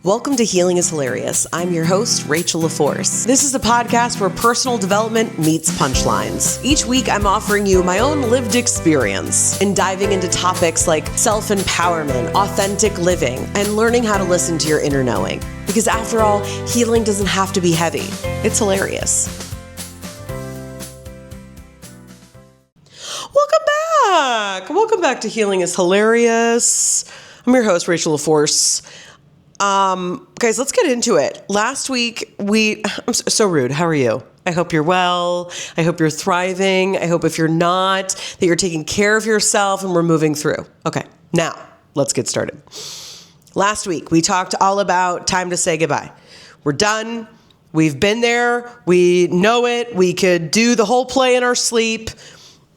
Welcome to Healing is Hilarious. I'm your host, Rachel LaForce. This is a podcast where personal development meets punchlines. Each week, I'm offering you my own lived experience in diving into topics like self-empowerment, authentic living, and learning how to listen to your inner knowing. Because after all, healing doesn't have to be heavy. It's hilarious. Welcome back to Healing is Hilarious. I'm your host, Rachel LaForce. Guys, let's get into it. Last week, I'm so rude. How are you? I hope you're well. I hope you're thriving. I hope if you're not, that you're taking care of yourself and we're moving through. Okay, now let's get started. Last week, we talked all about time to say goodbye. We're done. We've been there. We know it. We could do the whole play in our sleep.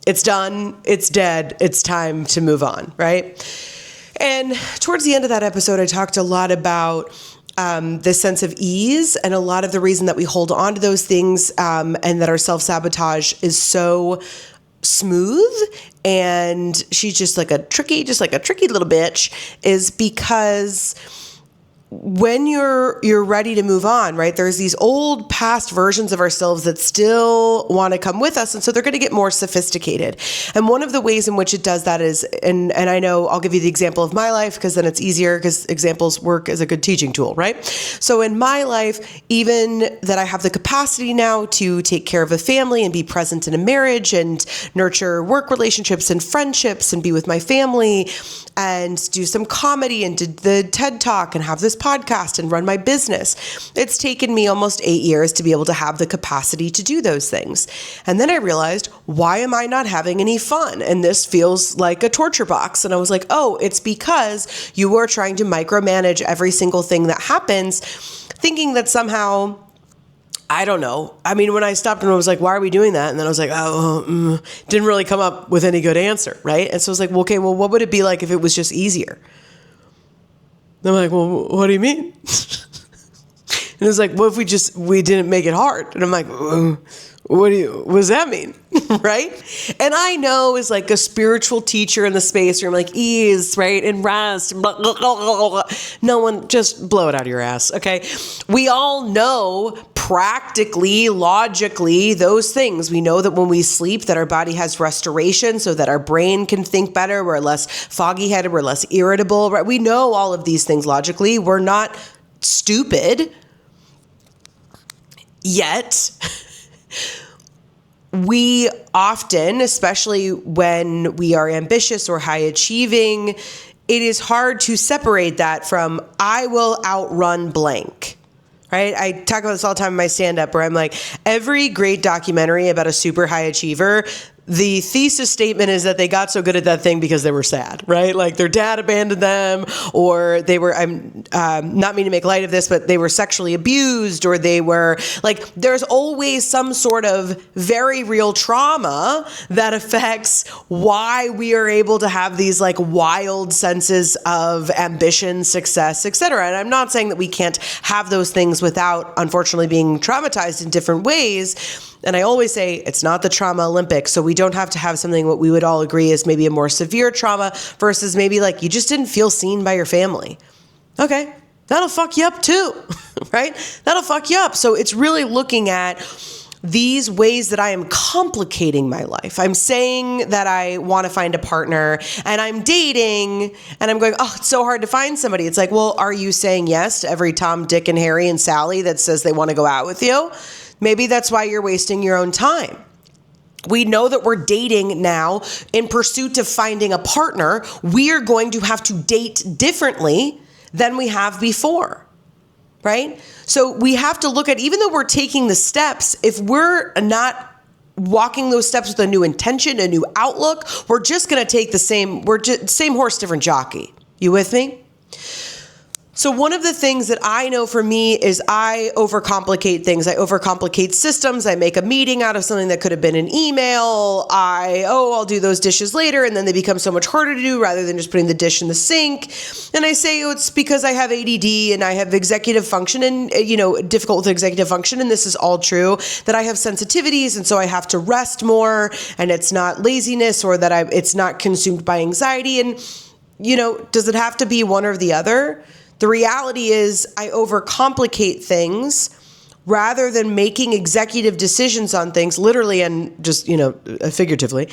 It's done. It's dead. It's time to move on, right? And towards the end of that episode, I talked a lot about this sense of ease and a lot of the reason that we hold on to those things and that our self-sabotage is so smooth and she's just like a tricky little bitch is because when you're ready to move on, right? There's these old past versions of ourselves that still want to come with us. And so they're going to get more sophisticated. And one of the ways in which it does that is, and I know I'll give you the example of my life because then it's easier because examples work as a good teaching tool, right? So in my life, even that I have the capacity now to take care of a family and be present in a marriage and nurture work relationships and friendships and be with my family and do some comedy and did the TED Talk and have this podcast and run my business. It's taken me almost 8 years to be able to have the capacity to do those things. And then I realized, why am I not having any fun? And this feels like a torture box. And I was like, oh, it's because you are trying to micromanage every single thing that happens, thinking that somehow, I don't know. I mean, when I stopped and I was like, why are we doing that? And then I was like, didn't really come up with any good answer, right? And so I was like, well, okay, well, what would it be like if it was just easier? And I'm like, well, what do you mean? And it was like, what if we didn't make it hard? And I'm like, what does that mean? Right? And I know as like a spiritual teacher in the space where I'm like, ease, right? And rest. And blah, blah, blah, blah, blah. No one, just blow it out of your ass. Okay. We all know practically, logically, those things. We know that when we sleep, that our body has restoration so that our brain can think better. We're less foggy headed. We're less irritable, right? We know all of these things logically. We're not stupid yet. We often, especially when we are ambitious or high achieving, it is hard to separate that from I will outrun blank. Right? I talk about this all the time in my stand-up where I'm like, every great documentary about a super high achiever, the thesis statement is that they got so good at that thing because they were sad, right? Like their dad abandoned them, or they were, I'm not meaning to make light of this, but they were sexually abused, or they were like, there's always some sort of very real trauma that affects why we are able to have these like wild senses of ambition, success, etc. And I'm not saying that we can't have those things without, unfortunately, being traumatized in different ways. And I always say it's not the trauma Olympics, so we don't have to have something what we would all agree is maybe a more severe trauma versus maybe like you just didn't feel seen by your family. Okay, that'll fuck you up too, right? That'll fuck you up. So it's really looking at these ways that I am complicating my life. I'm saying that I want to find a partner and I'm dating and I'm going, oh, it's so hard to find somebody. It's like, well, are you saying yes to every Tom, Dick, and Harry and Sally that says they want to go out with you? Maybe that's why you're wasting your own time. We know that we're dating now in pursuit of finding a partner. We are going to have to date differently than we have before, right? So we have to look at, even though we're taking the steps, if we're not walking those steps with a new intention, a new outlook, we're just going to take the same horse, different jockey. You with me? So one of the things that I know for me is I overcomplicate things. I overcomplicate systems. I make a meeting out of something that could have been an email. I'll do those dishes later. And then they become so much harder to do rather than just putting the dish in the sink. And I say, it's because I have ADD and I have executive function and, difficult with executive function. And this is all true, that I have sensitivities. And so I have to rest more, and it's not laziness or that it's not consumed by anxiety. And, does it have to be one or the other? The reality is I overcomplicate things rather than making executive decisions on things, literally and just, figuratively,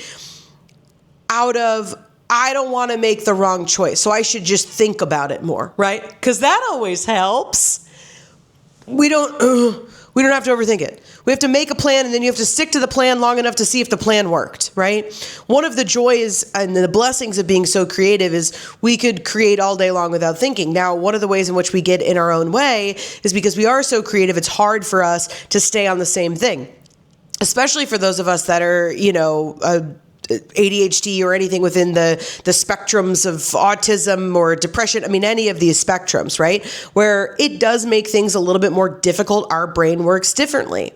out of, I don't want to make the wrong choice, so I should just think about it more, right? Because that always helps. We don't have to overthink it. We have to make a plan, and then you have to stick to the plan long enough to see if the plan worked, right? One of the joys and the blessings of being so creative is we could create all day long without thinking. Now, one of the ways in which we get in our own way is because we are so creative, it's hard for us to stay on the same thing, especially for those of us that are, ADHD or anything within the spectrums of autism or depression. I mean, any of these spectrums, right? Where it does make things a little bit more difficult. Our brain works differently.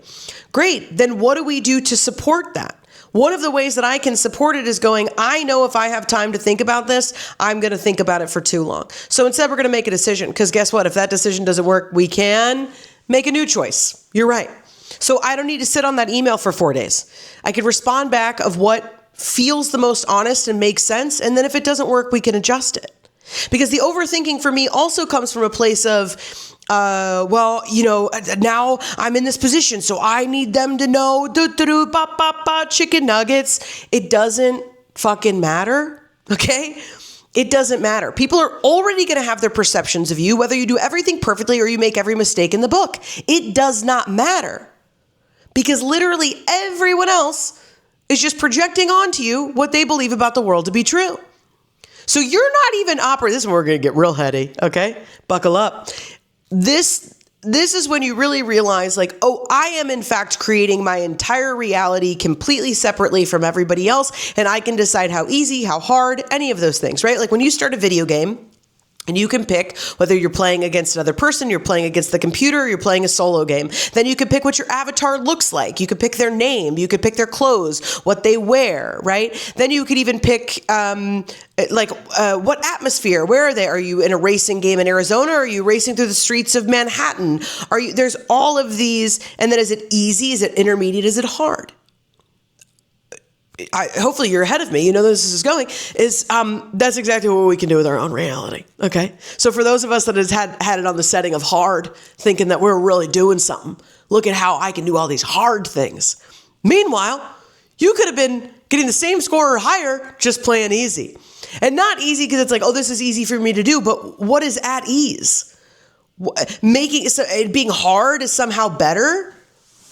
Great. Then what do we do to support that? One of the ways that I can support it is going, I know if I have time to think about this, I'm going to think about it for too long. So instead, we're going to make a decision, because guess what? If that decision doesn't work, we can make a new choice. You're right. So I don't need to sit on that email for 4 days. I can respond back of what feels the most honest and makes sense. And then if it doesn't work, we can adjust it. Because the overthinking for me also comes from a place of, now I'm in this position, so I need them to know, chicken nuggets. It doesn't fucking matter, okay? It doesn't matter. People are already going to have their perceptions of you, whether you do everything perfectly or you make every mistake in the book. It does not matter. Because literally everyone else is just projecting onto you what they believe about the world to be true. So you're not even operating. This is where we're going to get real heady, okay? Buckle up. This is when you really realize, like, oh, I am in fact creating my entire reality completely separately from everybody else, and I can decide how easy, how hard, any of those things, right? Like when you start a video game, and you can pick whether you're playing against another person, you're playing against the computer, or you're playing a solo game. Then you can pick what your avatar looks like. You could pick their name. You could pick their clothes, what they wear, right? Then you could even pick what atmosphere. Where are they? Are you in a racing game in Arizona? Or are you racing through the streets of Manhattan? There's all of these. And then is it easy? Is it intermediate? Is it hard? Hopefully you're ahead of me. You know this is going. That's exactly what we can do with our own reality. Okay. So for those of us that has had it on the setting of hard, thinking that we're really doing something, look at how I can do all these hard things. Meanwhile, you could have been getting the same score or higher, just playing easy. And not easy because it's like, oh, this is easy for me to do. But what is at ease? Making it being hard is somehow better.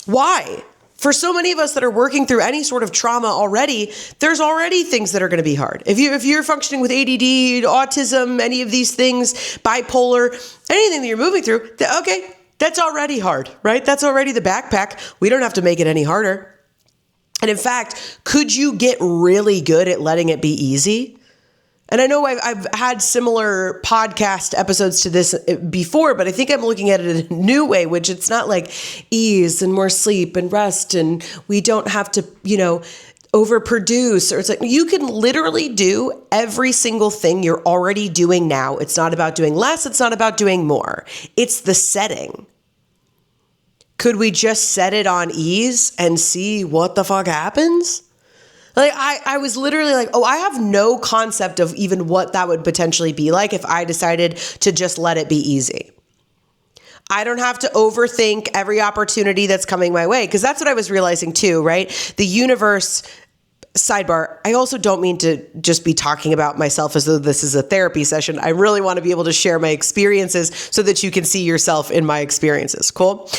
Why? For so many of us that are working through any sort of trauma already, there's already things that are going to be hard. If you're functioning with ADD, autism, any of these things, bipolar, anything that you're moving through, okay, that's already hard, right? That's already the backpack. We don't have to make it any harder. And in fact, could you get really good at letting it be easy? And I know I've had similar podcast episodes to this before, but I think I'm looking at it in a new way, which it's not like ease and more sleep and rest and we don't have to, overproduce. Or it's like you can literally do every single thing you're already doing now. It's not about doing less. It's not about doing more. It's the setting. Could we just set it on ease and see what the fuck happens? Like I was literally like, oh, I have no concept of even what that would potentially be like if I decided to just let it be easy. I don't have to overthink every opportunity that's coming my way, because that's what I was realizing too, right? The universe, sidebar, I also don't mean to just be talking about myself as though this is a therapy session. I really want to be able to share my experiences so that you can see yourself in my experiences. Cool?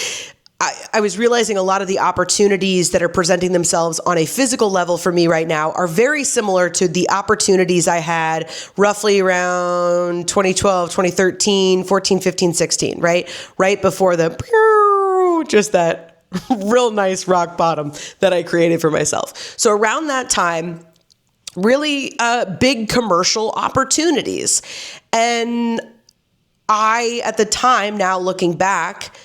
I was realizing a lot of the opportunities that are presenting themselves on a physical level for me right now are very similar to the opportunities I had roughly around 2012, 2013, 14, 15, 16, right? Right before just that real nice rock bottom that I created for myself. So around that time, really big commercial opportunities. And I, at the time, now looking back,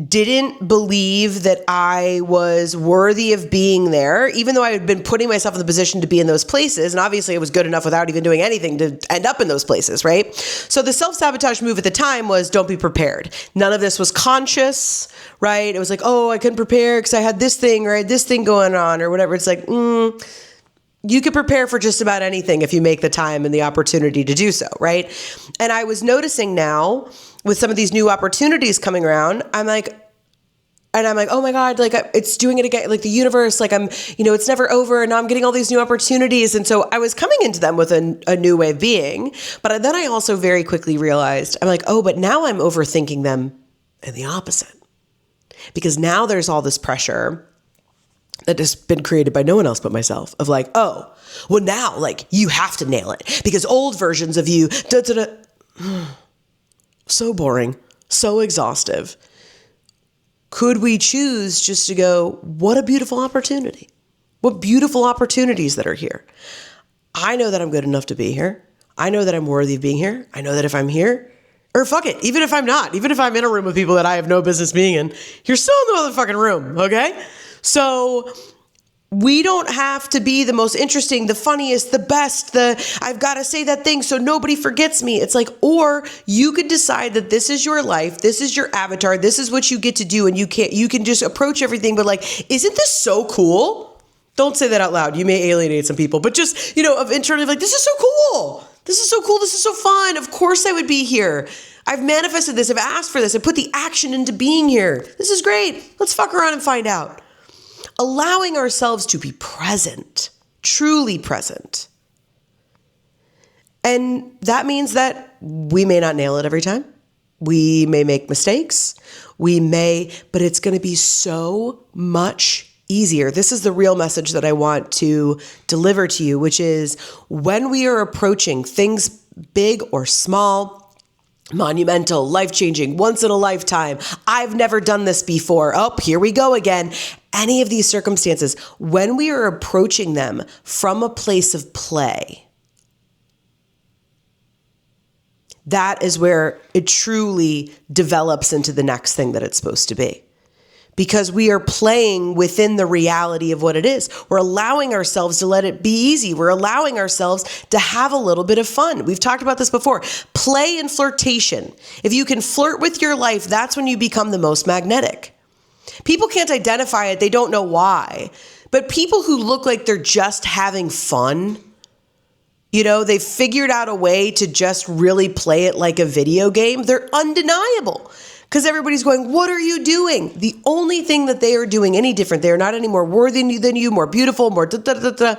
didn't believe that I was worthy of being there, even though I had been putting myself in the position to be in those places. And obviously it was good enough without even doing anything to end up in those places, right? So the self-sabotage move at the time was don't be prepared. None of this was conscious, right? It was like, oh, I couldn't prepare because I had this thing or I had this thing going on or whatever. It's like, You could prepare for just about anything if you make the time and the opportunity to do so, right? And I was noticing now with some of these new opportunities coming around, I'm like, oh my God, like it's doing it again. Like the universe, like it's never over. And now I'm getting all these new opportunities. And so I was coming into them with a new way of being. But then I also very quickly realized, I'm like, oh, but now I'm overthinking them in the opposite. Because now there's all this pressure that has been created by no one else but myself of like, oh, well now, like you have to nail it because old versions of you, so boring, so exhaustive. Could we choose just to go, what a beautiful opportunity? What beautiful opportunities that are here. I know that I'm good enough to be here. I know that I'm worthy of being here. I know that if I'm here, or fuck it, even if I'm not, even if I'm in a room with people that I have no business being in, you're still in the motherfucking room, okay? So we don't have to be the most interesting, the funniest, the best, I've got to say that thing so nobody forgets me. It's like, or you could decide that this is your life, this is your avatar, this is what you get to do, and you can just approach everything, but like, isn't this so cool? Don't say that out loud. You may alienate some people, but just, of internally like, this is so cool. This is so cool. This is so fun. Of course I would be here. I've manifested this. I've asked for this. I put the action into being here. This is great. Let's fuck around and find out. Allowing ourselves to be present, truly present. And that means that we may not nail it every time. We may make mistakes. But it's going to be so much easier. This is the real message that I want to deliver to you, which is when we are approaching things big or small, monumental, life-changing, once in a lifetime. I've never done this before. Oh, here we go again. Any of these circumstances, when we are approaching them from a place of play, that is where it truly develops into the next thing that it's supposed to be. Because we are playing within the reality of what it is. We're allowing ourselves to let it be easy. We're allowing ourselves to have a little bit of fun. We've talked about this before. Play and flirtation. If you can flirt with your life, that's when you become the most magnetic. People can't identify it. They don't know why. But people who look like they're just having fun, they've figured out a way to just really play it like a video game. They're undeniable. Because everybody's going, what are you doing? The only thing that they are doing any different, they are not any more worthy than you, more beautiful, more da-da-da-da.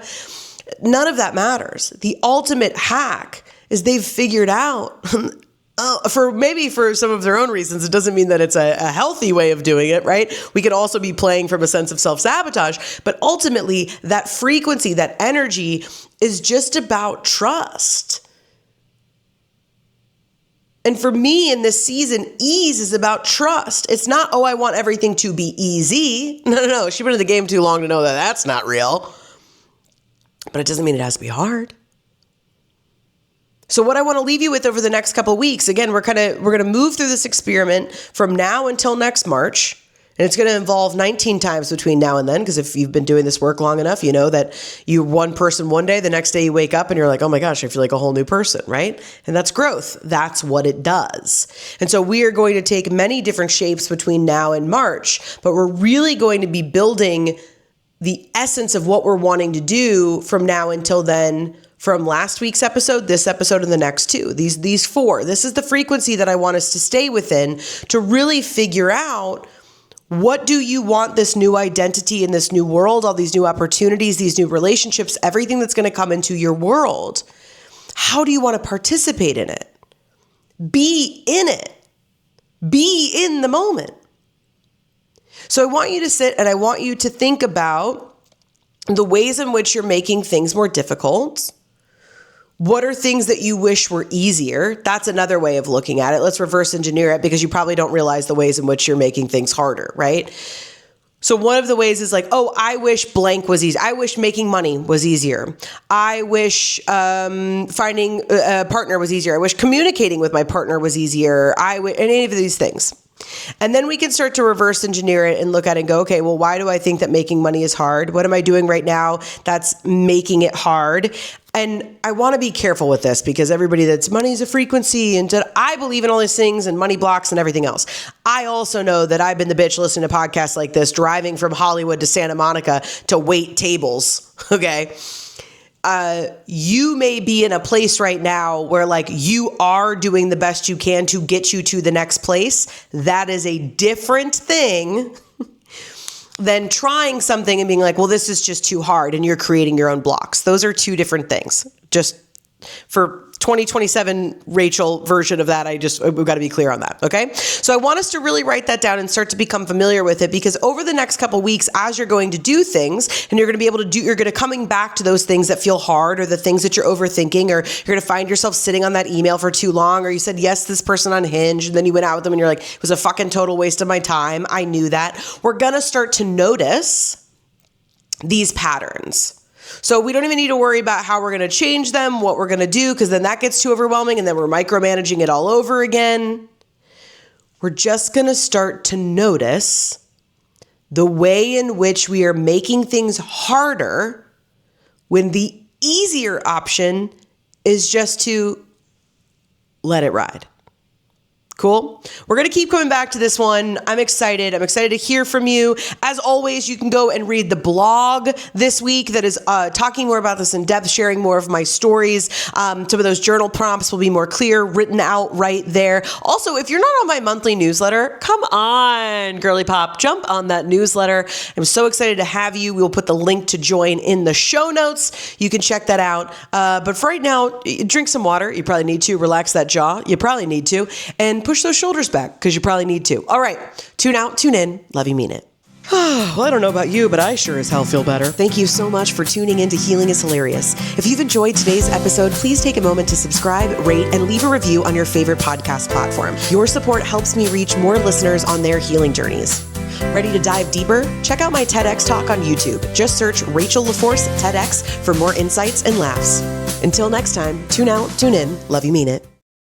None of that matters. The ultimate hack is they've figured out, for some of their own reasons, it doesn't mean that it's a healthy way of doing it, right? We could also be playing from a sense of self-sabotage, but ultimately that frequency, that energy is just about trust. And for me in this season, ease is about trust. It's not, oh, I want everything to be easy. No. She's been in the game too long to know that that's not real. But it doesn't mean it has to be hard. So what I want to leave you with over the next couple of weeks, again, we're going to move through this experiment from now until next March. And it's going to involve 19 times between now and then, because if you've been doing this work long enough, you know that you're one person one day, the next day you wake up and you're like, oh my gosh, I feel like a whole new person, right? And that's growth. That's what it does. And so we are going to take many different shapes between now and March, but we're really going to be building the essence of what we're wanting to do from now until then, from last week's episode, this episode, and the next two. These four. This is the frequency that I want us to stay within to really figure out, what do you want this new identity in this new world, all these new opportunities, these new relationships, everything that's going to come into your world? How do you want to participate in it? Be in it. Be in the moment. So I want you to sit and I want you to think about the ways in which you're making things more difficult. What are things that you wish were easier? That's another way of looking at it. Let's reverse engineer it, because you probably don't realize the ways in which you're making things harder, right? So one of the ways is like, oh, I wish blank was easy. I wish making money was easier. I wish finding a partner was easier. I wish communicating with my partner was easier. And any of these things. And then we can start to reverse engineer it and look at it and go, okay, well, why do I think that making money is hard? What am I doing right now that's making it hard? And I want to be careful with this, because everybody that's money is a frequency, and I believe in all these things and money blocks and everything else. I also know that I've been the bitch listening to podcasts like this, driving from Hollywood to Santa Monica to wait tables. Okay. you may be in a place right now where like you are doing the best you can to get you to the next place. That is a different thing than trying something and being like, well, this is just too hard, and you're creating your own blocks. Those are two different things. Just for 2027 Rachel version of that, we've got to be clear on that, okay? So I want us to really write that down and start to become familiar with it, because over the next couple weeks, as you're going to do things, and you're going to be able to you're going to coming back to those things that feel hard, or the things that you're overthinking, or you're going to find yourself sitting on that email for too long, or you said yes to this person on Hinge, and then you went out with them and you're like, it was a fucking total waste of my time. I knew that. We're going to start to notice these patterns. So we don't even need to worry about how we're going to change them, what we're going to do, because then that gets too overwhelming and then we're micromanaging it all over again. We're just going to start to notice the way in which we are making things harder when the easier option is just to let it ride. Cool. We're going to keep coming back to this one. I'm excited. I'm excited to hear from you. As always, you can go and read the blog this week that is talking more about this in depth, sharing more of my stories. Some of those journal prompts will be more clear, written out right there. Also, if you're not on my monthly newsletter, come on, girly pop, jump on that newsletter. I'm so excited to have you. We will put the link to join in the show notes. You can check that out. But for right now, drink some water. You probably need to. Relax that jaw. You probably need to. And push those shoulders back, because you probably need to. All right. Tune out, tune in. Love you, mean it. Well, I don't know about you, but I sure as hell feel better. Thank you so much for tuning in to Healing is Hilarious. If you've enjoyed today's episode, please take a moment to subscribe, rate, and leave a review on your favorite podcast platform. Your support helps me reach more listeners on their healing journeys. Ready to dive deeper? Check out my TEDx talk on YouTube. Just search Rachel LaForce TEDx for more insights and laughs. Until next time, tune out, tune in. Love you, mean it.